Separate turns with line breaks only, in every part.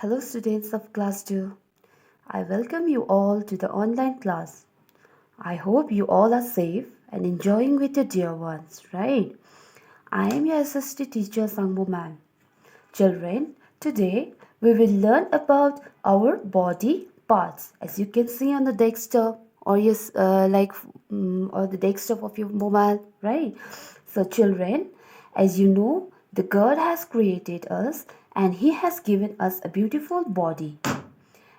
Hello students of class 2. I welcome you all to the online class. I hope you all are safe and enjoying with your dear ones, right? I am your assistant teacher Sangbo ma'am. Children, today we will learn about our body parts. As you can see on the desktop or or the desktop of your mobile, right? So children, as you know, the God has created us and he has given us a beautiful body.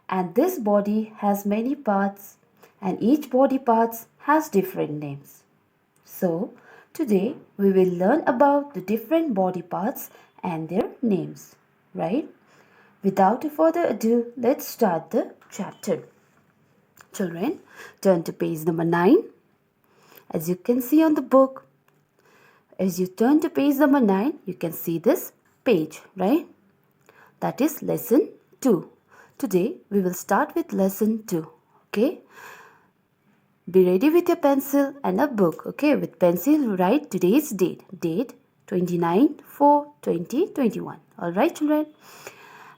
And this body has many parts and each body parts has different names. So, today we will learn about the different body parts and their names, right? Without further ado, let's start the chapter. Children, turn to page number 9. As you can see on the book, as you turn to page number 9, you can see this page, right? That is lesson 2. Today we will start with lesson 2, okay? Be ready with your pencil and a book. Okay, with pencil, write today's date. Date 29/4/2021. Alright, children.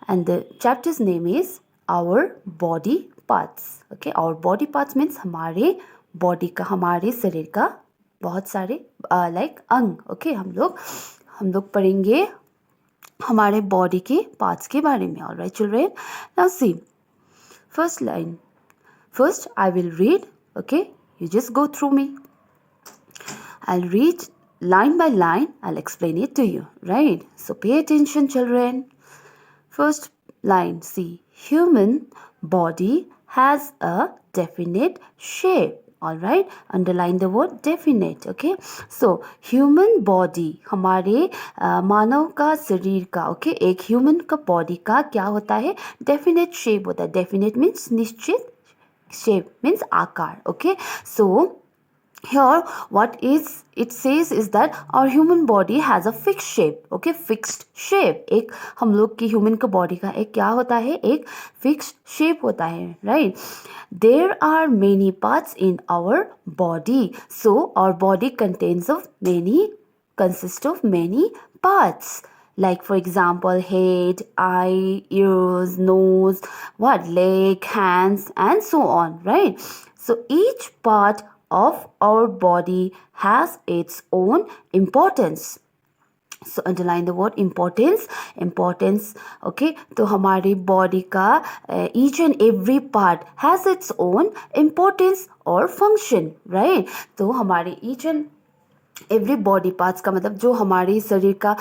And the chapter's name is Our Body Parts. Okay, our body parts means हमारे body का, हमारे शरीर का बहुत सारे अंग. Okay, हम लोग पढ़ेंगे हमारे body के parts के बारे में. Alright, children. Now see, first line. First, I will read. Okay, you just go through me. I'll read line by line. I'll explain it to you, right? So pay attention, children. First line, see, human body has a definite shape. All right, underline the word definite. Okay, so human body, हमारे मानव का शरीर का, okay, एक human का body का क्या होता है? Definite shape होता है. Definite means निश्चित, shape means आकार. Okay, so here what is it says is that our human body has a fixed shape. Okay, fixed shape. एक हम लोग की human का body का एक क्या होता है? एक fixed shape होता है, right? There are many parts in our body. So our body consists of many parts. Like for example, head, eye, ears, nose, leg, hands, and so on, right? So each part of our body has its own importance. So underline the word importance. Okay, तो हमारी body का each and every part has its own importance or function, right? तो हमारे each and every body parts का मतलब जो हमारे शरीर का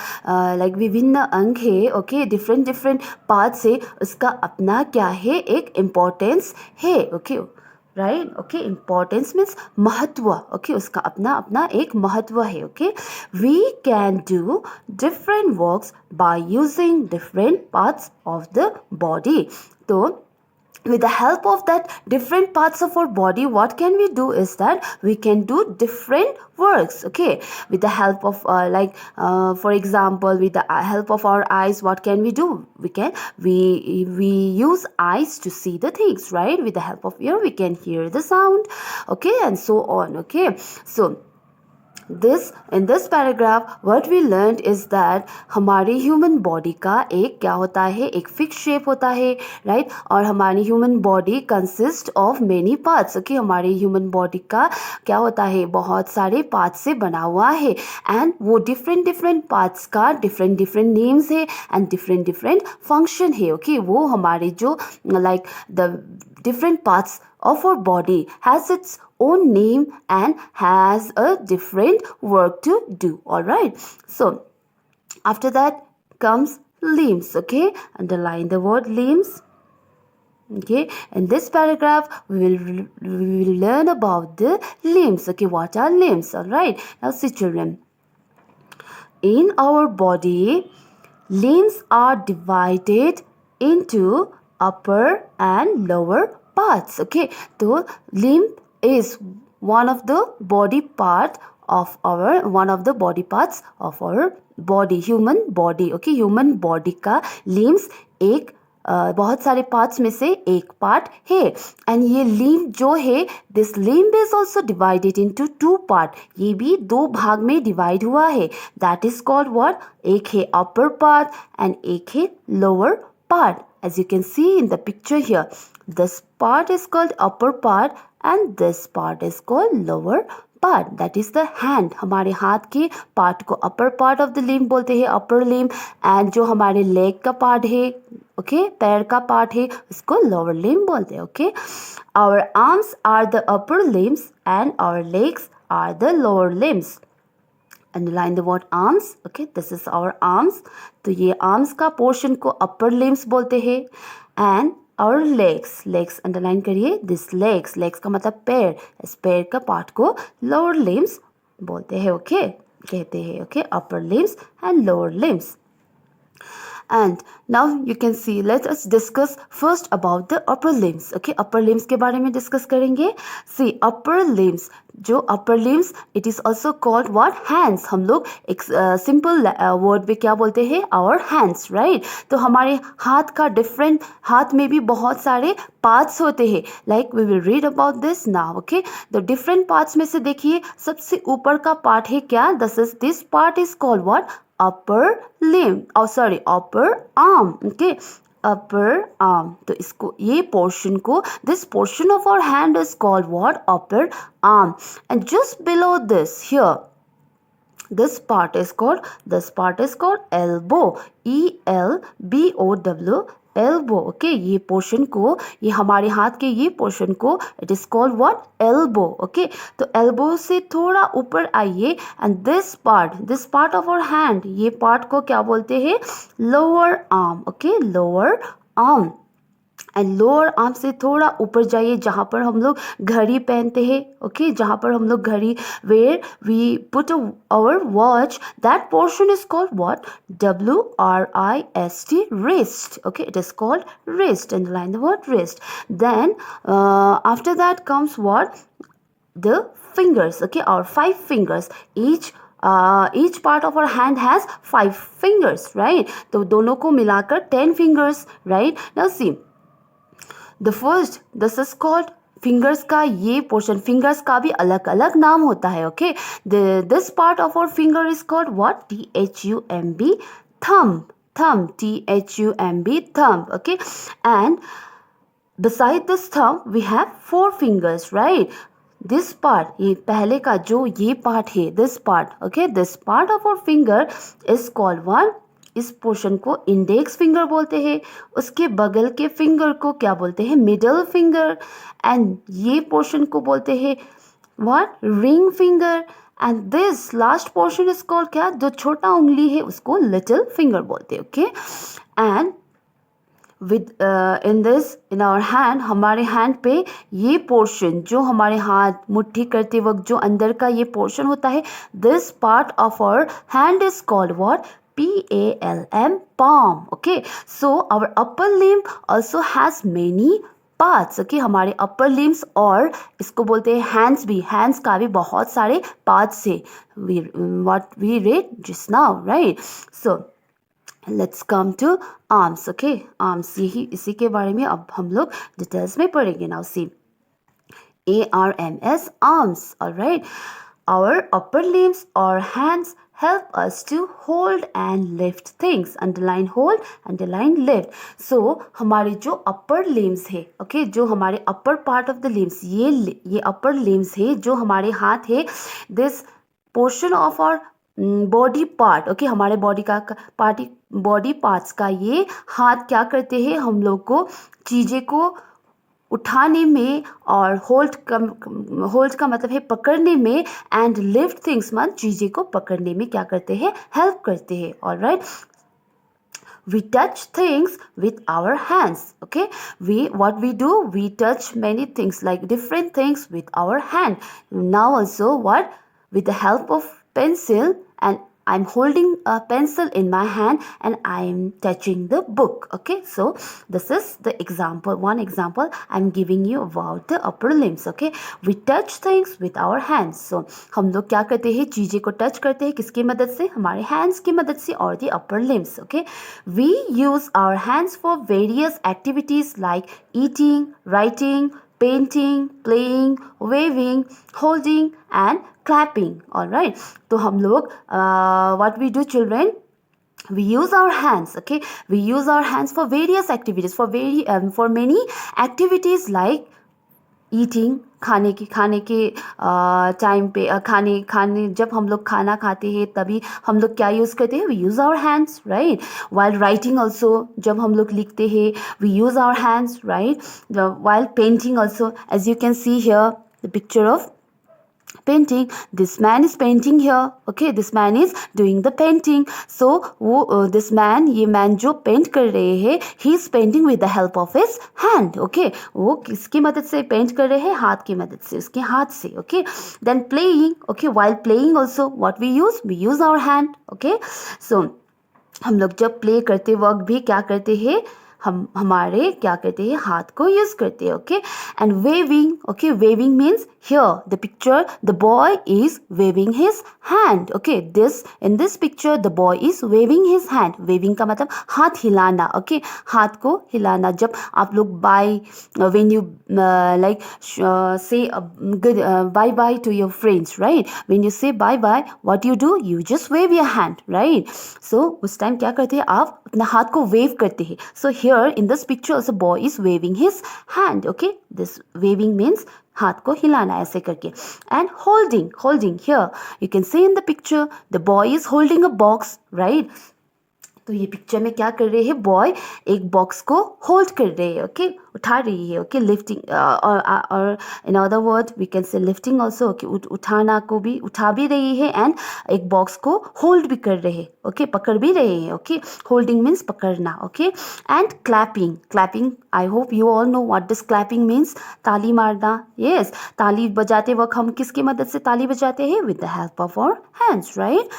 विभिन्न अंग है. ओके, डिफरेंट पार्ट्स है, उसका अपना क्या है? एक इम्पोर्टेंस है. Okay, right. Okay, importance means महत्व. ओके, उसका अपना एक महत्व है. Okay, we can do different works by using different parts of the body. तो with the help of that different parts of our body, what can we do is that we can do different works. Okay, with the help of for example, with the help of our eyes, what can we do? We use eyes to see the things, right? With the help of ear, we can hear the sound. Okay, and so on. Okay, so in this paragraph what we learned is that हमारे human body का एक क्या होता है? एक fixed shape होता है, right? और हमारी human body consists of many parts. Okay, हमारे human body का क्या होता है? बहुत सारे parts से बना हुआ है, and वो different parts का different names है and different function है. Okay, वो हमारे जो the different parts of our body has its own name and has a different work to do. All right, so after that comes limbs. Okay, underline the word limbs. Okay, in this paragraph we will learn about the limbs. Okay, what are limbs? All right, now see children, in our body limbs are divided into upper and lower parts. Okay, so limb is one of the body parts of our body, human body. Okay, human body का limbs एक बहुत सारे parts में से एक part है. And ये limb जो है, this limb is also divided into 2 part. ये भी 2 भाग में डिवाइड हुआ है. That is called what? एक है अपर पार्ट एंड एक है lower part. as you can see in the picture here, this part is called upper part and this part is called lower part, that is the hand. हमारे हाथ के part को upper part of the limb बोलते हैं, upper limb, and जो हमारे leg का part है, okay, पैर का part है, उसको lower limb बोलते हैं. Okay, our arms are the upper limbs and our legs are the lower limbs. Underline the word arms. Okay, this is our arms. तो ये arms का portion को upper limbs बोलते हैं, and our legs underline करिए, this legs का मतलब पैर, इस पैर का part को lower limbs बोलते हैं. Okay, कहते हैं. Okay, upper limbs and lower limbs. And now you can see, let us discuss first about the upper limbs. Okay, upper limbs के बारे में discuss करेंगे. See, upper limbs, जो upper limbs, it is also called what? Hands. हम लोग एक simple word में क्या बोलते हैं? Our hands, right? तो हमारे हाथ का different, हाथ में भी बहुत सारे parts होते हैं. Like we will read about this now. Okay, the different parts में से देखिए, सबसे ऊपर का part है क्या? This part is called what? Upper limb, upper arm. Okay, upper arm. तो इसको, ये portion को, this portion of our hand is called what? Upper arm. And just below this here, this part is called elbow. ELBOW, elbow. Okay, ये portion को, ये हमारे हाथ के ये portion को, it is called what? Elbow. Okay, तो elbow से थोड़ा ऊपर आइए, and this part of our hand, ये part को क्या बोलते हैं? Lower arm. Okay, lower arm. And lower arm से थोड़ा ऊपर जाइए, जहाँ पर हम लोग घड़ी पहनते हैं. ओके, जहाँ पर हम लोग घड़ी, where we put our watch, that portion is called what? WRIST, wrist. Okay, it is called wrist. Underline the word wrist. Then after that comes what? The fingers. Okay, our 5 fingers. Each part of our hand has 5 fingers, right? तो दोनों को मिलाकर 10 fingers, right? Now see, the first, this is called fingers का ये portion. fingers का भी अलग अलग नाम होता है. Okay, this part of our finger is called what? THUMB, thumb. THUMB, thumb. Okay, and beside this thumb we have 4 fingers, right? This part, ये पहले का जो ये part है, this part. Okay, this part of our finger is called what? इस portion को index finger बोलते हैं. उसके बगल के फिंगर को क्या बोलते हैं? Middle finger. एंड ये पोर्शन को बोलते हैं what? Ring finger. And this last portion is called क्या? जो छोटा उंगली है उसको लिटिल फिंगर बोलते हैं. Okay, and within our hand, हमारे हैंड पे ये पोर्शन, जो हमारे हाथ मुट्ठी करते वक्त जो अंदर का ये पोर्शन होता है, this part of our hand is called what? PALM, palm. Okay, so our upper limb also has many parts. Okay, हमारे upper limbs, और इसको बोलते हैं hands भी. hands का भी बहुत सारे parts है. What we read just now, right? So let's come to arms. Okay, arms, यही इसी के बारे में अब हम लोग डिटेल्स में पढ़ेंगे. Now see, ARMS, arms. All right, our upper limbs or hands help us to hold and lift things. Underline hold, underline lift. So हमारे जो upper limbs है, okay, जो हमारे upper part of the limbs, ये upper limbs है, जो हमारे हाथ है, this portion of our body part. Okay, हमारे body parts का ये हाथ क्या करते हैं? हम लोग को चीज़ें को उठाने में, और होल्ड का मतलब है पकड़ने में, एंड लिफ्ट थिंग्स मतलब चीज़ें को पकड़ने में क्या करते हैं? हेल्प करते हैं. Alright, we touch things with our hands. Okay, what we do, we touch many things, like different things with our hand. Now also what? With the help of pencil, and I'm holding a pencil in my hand and I'm touching the book. Okay, so this is the example, one example I'm giving you about the upper limbs. Okay, we touch things with our hands. So हम लोग क्या करते हैं? चीज़ें को touch करते हैं किसकी मदद से? हमारे hands की मदद से, और the upper limbs. Okay, we use our hands for various activities like eating, writing, painting, playing, waving, holding and clapping. All right, तो हम लोग what we do children, we use our hands, okay, we use our hands for various activities, for many activities like eating, खाने के time पे खाने जब हम लोग खाना खाते हैं तभी हम लोग क्या यूज़ करते हैं, we use our hands, right. While writing also, जब हम लोग लिखते हैं we use our hands, right. While painting also, as you can see here the picture of painting, this man is painting here, okay, this man is doing the painting. So this man, ये man जो paint कर रहे हैं, he is painting with the help of his hand, okay. वो किसकी मदद से paint कर रहे हैं, हाथ की मदद से, उसके हाथ से, okay. Then playing, okay, while playing also what we use our hand, okay. So हम लोग जब play करते वक्त भी क्या करते हैं, हम हमारे क्या करते हैं, हाथ को यूज करते हैं, okay. And waving, okay, waving means here the picture the boy is waving his hand, okay. This in this picture the boy is waving his hand. Waving का मतलब हाथ हिलाना, ओके, हाथ को हिलाना. जब आप लोग bye, when you like say good bye bye to your friends, right, when you say bye bye what you do, you just wave your hand, right. So उस टाइम क्या करते हैं, आप अपना हाथ को वेव करते हैं. सो here in this picture also boy is waving his hand, okay. This waving means हाथ को हिलाना ऐसे करके. And holding here you can see in the picture the boy is holding a box, right. तो ये picture में क्या कर रहे हैं, बॉय एक बॉक्स को होल्ड कर रहे हैं, ओके, उठा रही है, ओके. लिफ्टिंग और in other word we can say lifting also, okay. उठाना को भी उठा भी रही है एंड एक बॉक्स को होल्ड भी कर रहे हैं, ओके, पकड़ भी रहे हैं, ओके. होल्डिंग मीन्स पकड़ना, okay. And clapping, I hope you all know what this clapping means. ताली मारना, यस. ताली बजाते वक्त हम किसकी मदद से ताली बजाते हैं, with the help of our hands, right.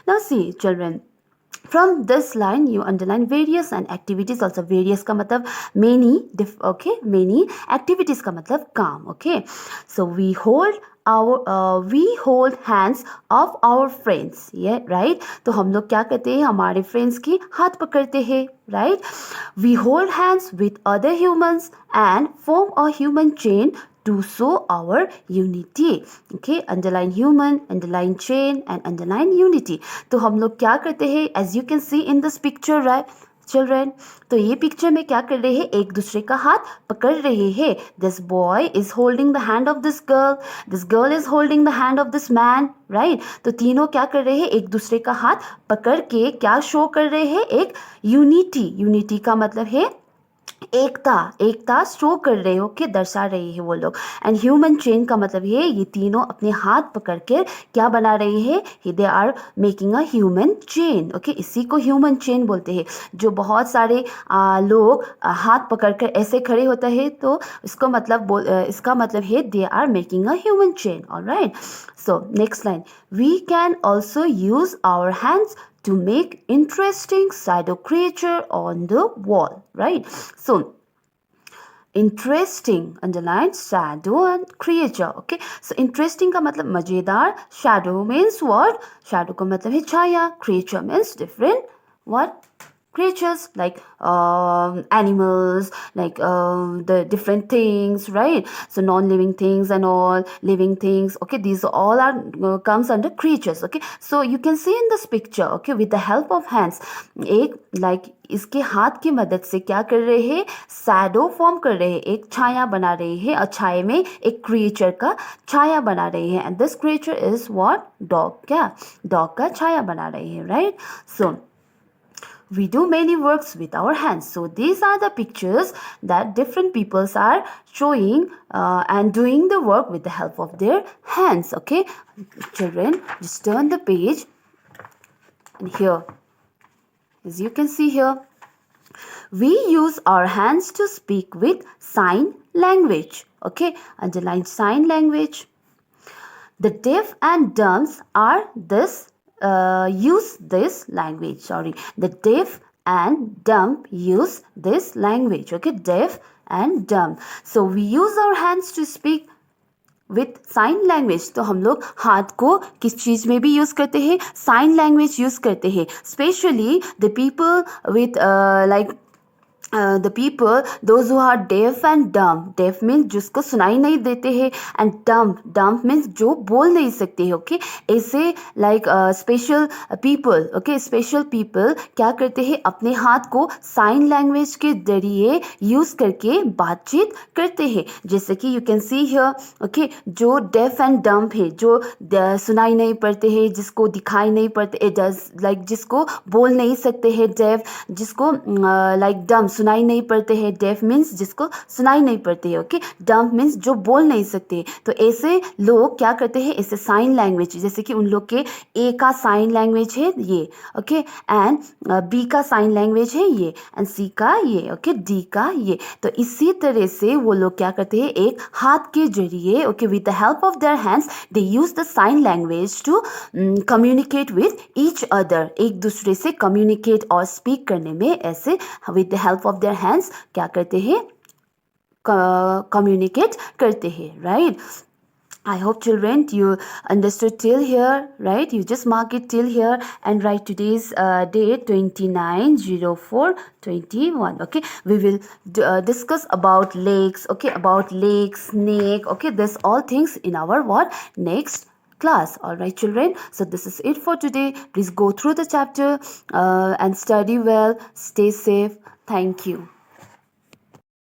Now see children, from this line you underline various and activities also. various का मतलब many, okay, many activities का मतलब काम, okay. So we hold hands of our friends, yeah, right. तो हम लोग क्या करते हैं, हमारे friends की हाथ पकड़ते हैं, right. We hold hands with other humans and form a human chain to show our unity, okay. underline human, underline chain and underline unity. तो हम लोग क्या करते हैं, as you can see in this picture, right children. तो ये picture में क्या कर रहे हैं, एक दूसरे का हाथ पकड़ रहे हैं. This boy is holding the hand of this girl is holding the hand of this man, right. तो तीनों क्या कर रहे हैं, एक दूसरे का हाथ पकड़ के क्या शो कर रहे हैं, एक यूनिटी का मतलब है एकता शो कर रहे हो, कि दर्शा रहे हैं वो लोग. एंड ह्यूमन चेन का मतलब है ये तीनों अपने हाथ पकड़ के क्या बना रहे हैं, they are making a human chain, okay. इसी को ह्यूमन चेन बोलते हैं. जो बहुत सारे लोग हाथ पकड़ कर ऐसे खड़े होते हैं, तो इसका मतलब है they are making a human chain, alright. So next line, we can also use our hands to make interesting shadow creature on the wall, right. So interesting, underline shadow and creature, okay. So interesting का मतलब मजेदार, shadow means what, shadow का मतलब है छाया, creature means different what creatures, like animals, like the different things, right. So non-living things and all living things, okay, these all are comes under creatures, okay. So you can see in this picture, okay, with the help of hands, एक like इसके हाथ की मदद से क्या कर रहे हैं, शैडो फॉर्म कर रहे हैं, एक छाया बना रहे हैं, और छाया में एक क्रिएचर का छाया बना रहे हैं. And this creature is what, dog, क्या डॉग का छाया बना रहे हैं, right. So we do many works with our hands. So these are the pictures that different peoples are showing and doing the work with the help of their hands, okay. Children, just turn the page, and here, as you can see here, we use our hands to speak with sign language, okay. Underline sign language. The deaf and dumb are use this language, the deaf and dumb use this language, okay. Deaf and dumb. So we use our hands to speak with sign language. तो हम लोग हाथ को किस चीज़ में भी use करते हैं, साइन लैंग्वेज यूज़ करते हैं. Specially the people with like the people those who are deaf and dumb. Deaf means जिसको सुनाई नहीं देते हैं, and dumb means जो बोल नहीं सकते हैं. Okay, ऐसे like special people. Okay, special people क्या करते हैं, अपने हाथ को साइन लैंग्वेज के जरिए यूज करके बातचीत करते हैं. जैसे कि you can see here. Okay, जो डेफ एंड डम्ब है, जो सुनाई नहीं पड़ते हैं, जिसको दिखाई नहीं पड़ते, लाइक जिसको बोल नहीं सकते हैं, डेफ, जिसको लाइक डम्ब सुनाई नहीं पड़ते हैं. डेफ मीन्स जिसको सुनाई नहीं पड़ते हैं. ओके, डम्ब मीन्स जो बोल नहीं सकते. तो ऐसे लोग क्या करते हैं, ऐसे साइन लैंग्वेज, जैसे कि उन लोग के ए का साइन लैंग्वेज है ये. ओके, एंड बी का साइन लैंग्वेज है ये, एंड सी का ये. ओके, डी का ये. तो इसी तरह से वो लोग क्या करते हैं, एक हाथ के जरिए, okay, with the help of their hands they use the sign language to communicate with each other. एक दूसरे से कम्युनिकेट और स्पीक करने में ऐसे with the help of their hands क्या करते हैं, कम्युनिकेट करते हैं. Right. I hope children you understood till here, right? You just mark it till here and write today's date 29/04/21. Okay, we will discuss about lakes. Okay, about lakes, snake. Okay, this all things in our what next class. All right, children, so this is it for today. Please go through the chapter and study well. Stay safe. Thank you.